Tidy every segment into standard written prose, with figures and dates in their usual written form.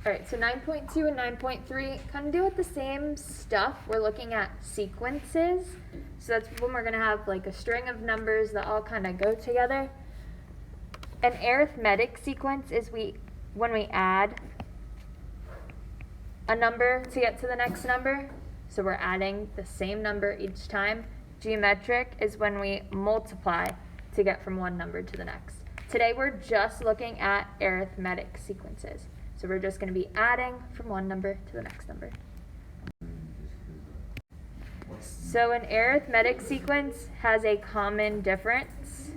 All right, so 9.2 and 9.3 kind of deal with the same stuff. We're looking at sequences. So that's when we're going to have like a string of numbers that all kind of go together. An arithmetic sequence is when we add a number to get to the next number. So we're adding the same number each time. Geometric is when we multiply to get from one number to the next. Today we're just looking at arithmetic sequences. So we're just going to be adding from one number to the next number. So an arithmetic sequence has a common difference.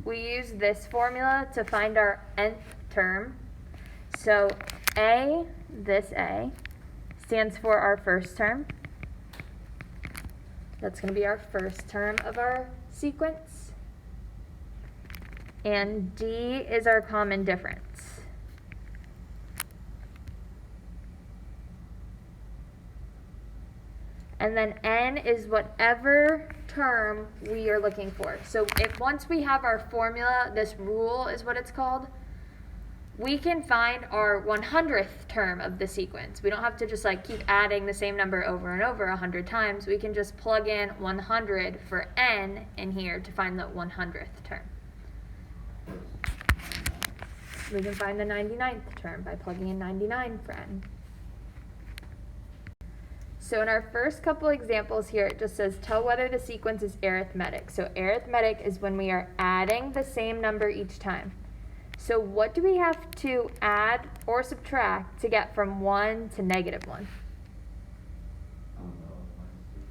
We use this formula to find our nth term. So A, this A, stands for our first term. That's going to be our first term of our sequence. And D is our common difference. And then N is whatever term we are looking for. So if once we have our formula, this rule is what it's called, we can find our 100th term of the sequence. We don't have to just like keep adding the same number over and over 100 times. We can just plug in 100 for N in here to find the 100th term. We can find the 99th term by plugging in 99 for N. So in our first couple examples here, it just says, tell whether the sequence is arithmetic. So arithmetic is when we are adding the same number each time. So what do we have to add or subtract to get from 1 to -1?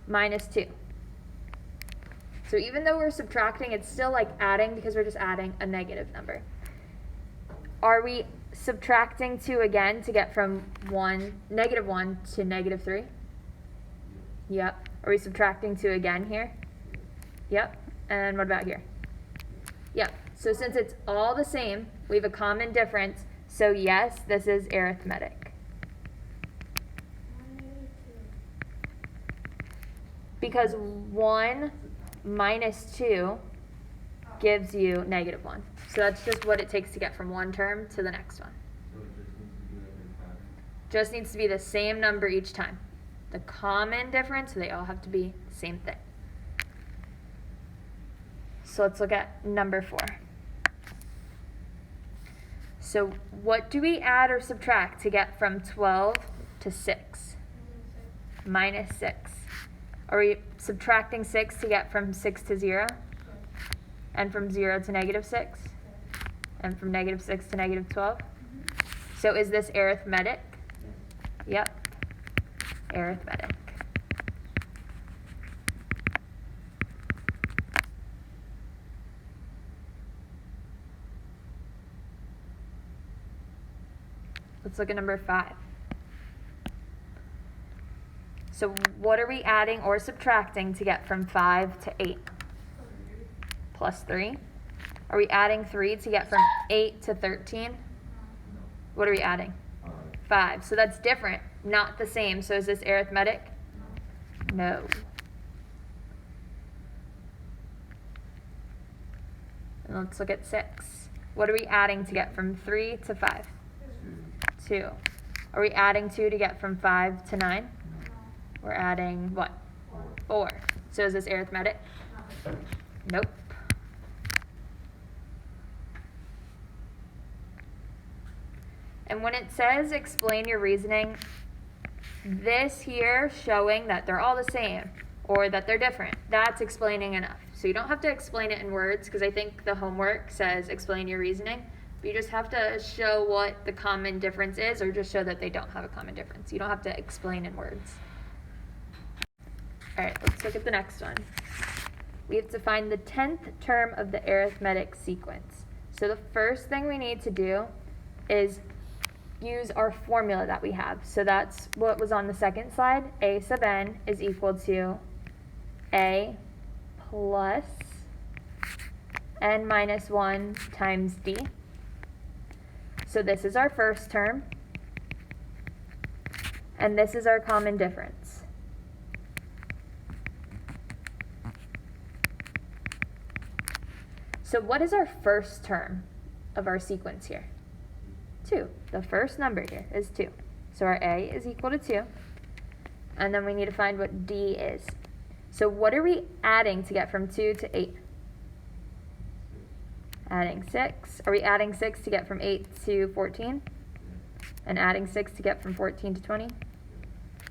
-2. So even though we're subtracting, it's still like adding because we're just adding a negative number. Are we subtracting 2 again to get from -1 to -3? Yep. Are we subtracting 2 again here? Yep. And what about here? Yep. So since it's all the same, we have a common difference. So yes, this is arithmetic. Because 1 minus 2 gives you -1. So that's just what it takes to get from one term to the next one. Just needs to be the same number each time. The common difference, so they all have to be the same thing. So let's look at number 4. So what do we add or subtract to get from 12 to 6? -6. Are we subtracting 6 to get from 6 to 0? And from 0 to -6? And from -6 to -12? So is this arithmetic? Yep. Arithmetic. Let's look at number 5. So what are we adding or subtracting to get from 5 to 8? +3. Are we adding 3 to get from 8 to 13? What are we adding? 5. So that's different, not the same. So is this arithmetic? No. And let's look at 6. What are we adding to get from 3 to 5? 2. Are we adding 2 to get from 5 to 9? We're adding what? 4. So is this arithmetic? Nope. And when it says explain your reasoning, this here showing that they're all the same or that they're different, that's explaining enough. So you don't have to explain it in words because I think the homework says explain your reasoning. But you just have to show what the common difference is or just show that they don't have a common difference. You don't have to explain in words. All right, let's look at the next one. We have to find the 10th term of the arithmetic sequence. So the first thing we need to do is use our formula that we have. So that's what was on the second slide. A sub n is equal to A plus n minus 1 times d. So this is our first term. And this is our common difference. So what is our first term? of our sequence here? 2. The first number here is 2. So our A is equal to 2. And then we need to find what D is. So what are we adding to get from 2 to 8? Adding 6. Are we adding 6 to get from 8 to 14? And adding 6 to get from 14 to 20?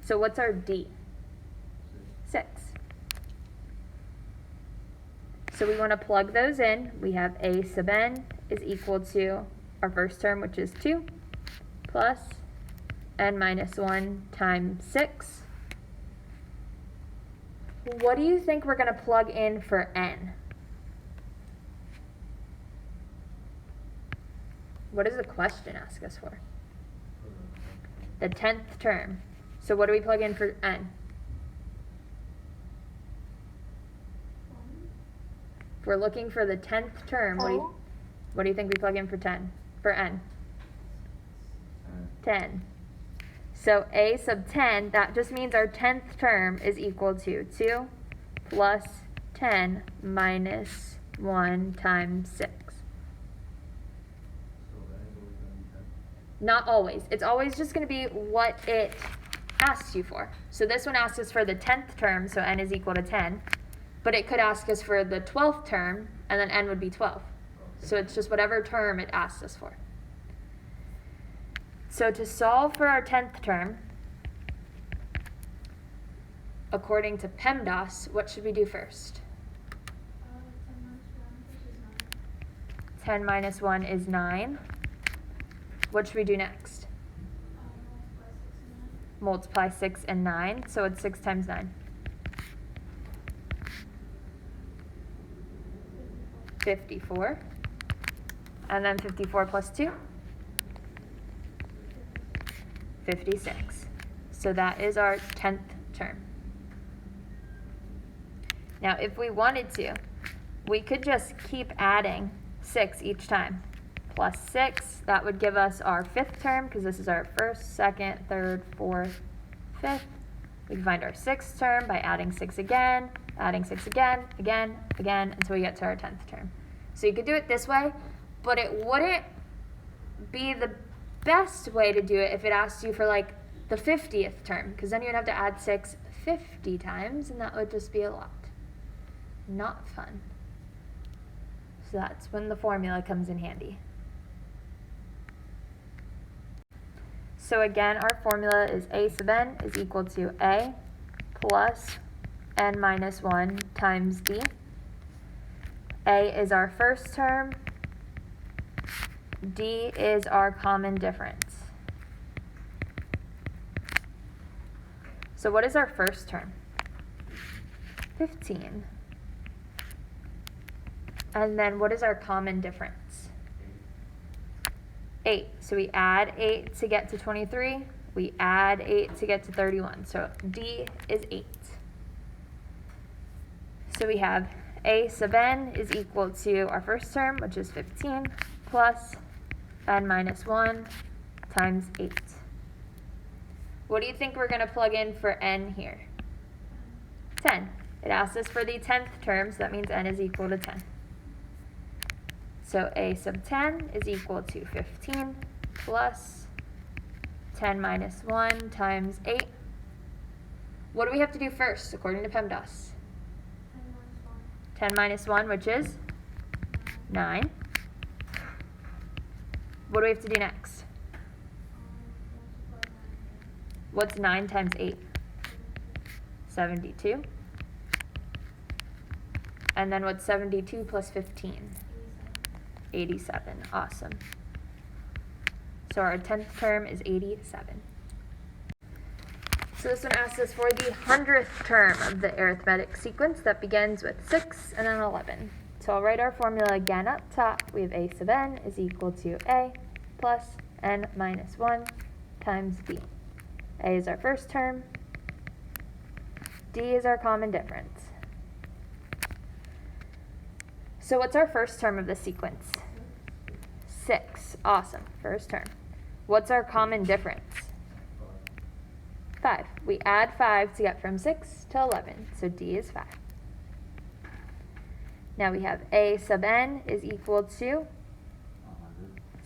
So what's our D? 6. So we want to plug those in. We have A sub n is equal to our first term, which is 2, plus n minus 1 times 6. What do you think we're going to plug in for n? What does the question ask us for? The 10th term. So what do we plug in for n? If we're looking for the 10th term, what do you think we plug in for n? 10. So A sub 10, that just means our 10th term is equal to 2 plus 10 minus 1 times 6. Not always. It's always just going to be what it asks you for. So this one asks us for the 10th term, so n is equal to 10. But it could ask us for the 12th term, and then n would be 12. So it's just whatever term it asks us for. So to solve for our 10th term, according to PEMDAS, what should we do first? 10 minus 1 is 9. What should we do next? Multiply 6 and 9. So it's 6 times 9. 54. And then 54 plus 2? 56. So that is our 10th term. Now, if we wanted to, we could just keep adding 6 each time. Plus 6, that would give us our 5th term, because this is our 1st, 2nd, 3rd, 4th, 5th. We can find our 6th term by adding 6 again, again, until we get to our 10th term. So you could do it this way, but it wouldn't be the best way to do it if it asked you for like the 50th term, because then you'd have to add 6 50 times, and that would just be a lot. Not fun. So that's when the formula comes in handy. So again, our formula is A sub n is equal to A plus n minus 1 times D. A is our first term. D is our common difference. So what is our first term? 15. And then what is our common difference? 8. So we add 8 to get to 23. We add 8 to get to 31. So D is 8. So we have A sub n is equal to our first term, which is 15, plus n minus 1 times 8. What do you think we're going to plug in for n here? 10. It asks us for the 10th term, so that means n is equal to 10. So A sub 10 is equal to 15 plus 10 minus 1 times 8. What do we have to do first, according to PEMDAS? 10 minus 1, which is 9. What do we have to do next? What's 9 times 8? 72. And then what's 72 plus 15? 87. Awesome. So our 10th term is 87. So this one asks us for the 100th term of the arithmetic sequence that begins with 6 and then 11. So I'll write our formula again up top. We have A sub n is equal to A plus n minus 1 times B. A is our first term. D is our common difference. So what's our first term of the sequence? 6. Awesome. First term. What's our common difference? 5. We add 5 to get from 6 to 11. So D is 5. Now we have A sub n is equal to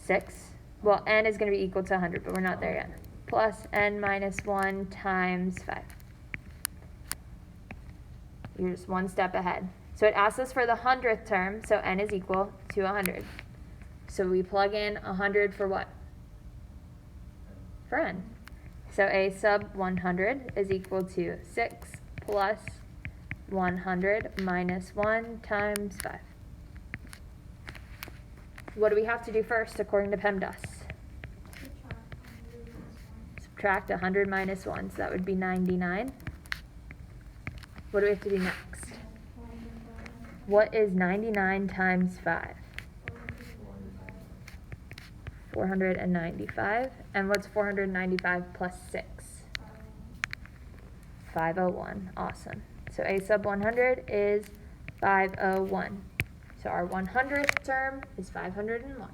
6. Well, n is going to be equal to 100, but we're not there yet. Plus n minus 1 times 5. You're just one step ahead. So it asks us for the 100th term, so n is equal to 100. So we plug in 100 for what? For n. So a sub 100 is equal to 6 plus 100 minus 1 times 5. What do we have to do first according to PEMDAS? Subtract 100 minus 1, so that would be 99. What do we have to do next? What is 99 times 5? 495. And what's 495 plus 6? 501. Awesome. So a sub 100 is 501. So our 100th term is 501.